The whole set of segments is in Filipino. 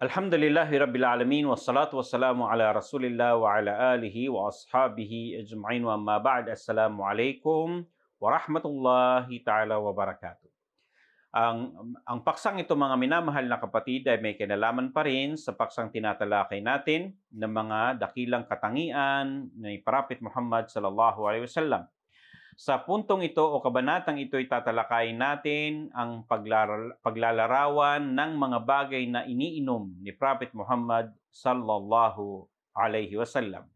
Alhamdulillahi Rabbil Alamin wassalatu wassalamu ala Rasulillah wa ala alihi wa ashabihi ajma'in wa amma ba'd. Assalamualaikum warahmatullahi ta'ala wabarakatuh. Ang paksang ito mga minamahal na kapatid ay may kinalaman pa rin sa paksang tinatalakay natin ng mga dakilang katangian ni Prophet Muhammad sallallahu alaihi wasallam. Sa puntong ito o kabanatang ito ay tatalakayin natin ang paglalarawan ng mga bagay na iniinom ni Prophet Muhammad sallallahu alaihi wasallam.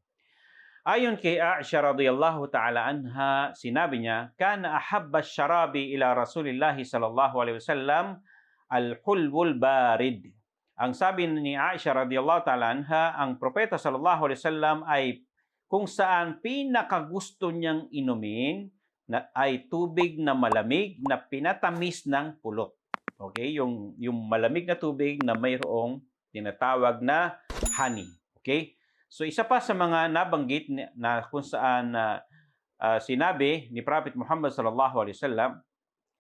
Ayon kay Aisha radhiyallahu ta'ala anha, sinabi niya, "Kana ahabba syarabi ila Rasulillah sallallahu alaihi wasallam al-hulwul barid." Ang sabi ni Aisha radhiyallahu ta'ala anha, ang propeta sallallahu alaihi wasallam ay kung saan pinakagusto niyang inumin ay tubig na malamig na pinatamis ng pulot. Okay? Yung malamig na tubig na mayroong tinatawag na honey. Okay? So isa pa sa mga nabanggit na kung saan sinabi ni Prophet Muhammad sallallahu alaihi wasallam,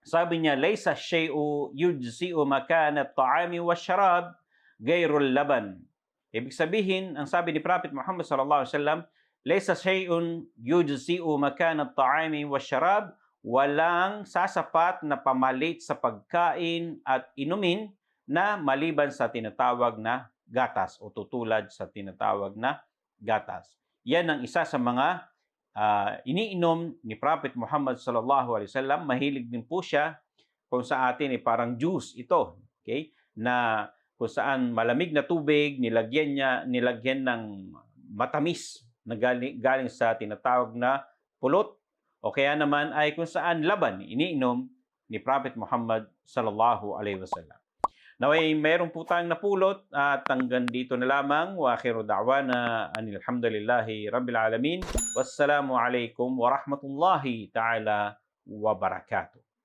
sabi niya, "Laysa shay'u yujzi'u makana at-ta'ami wash-sharab ghayrul laban." Ibig sabihin, ang sabi ni Prophet Muhammad sallallahu alaihi wasallam, "Laysa shay'un yujzi'u makana at-ta'ami wash-sharab." Walang sasapat na pamalit sa pagkain at inumin na maliban sa tinatawag na gatas o tutulad sa tinatawag na gatas. Yan ang isa sa mga iniinom ni Prophet Muhammad sallallahu alaihi wasallam. Mahilig din po siya kung sa atin ay parang juice ito, okay? Na kung saan malamig na tubig nilagyan ng matamis na galing sa tinatawag na pulot, o kaya naman ay kung saan laban iniinom ni Prophet Muhammad sallallahu alaihi wasallam. Naway mayroon po tayong napulot at hanggang dito na lamang. Wa akhiru da'wana anil hamdulillahi rabbil alamin. Wassalamu alaikum warahmatullahi ta'ala wabarakatuh.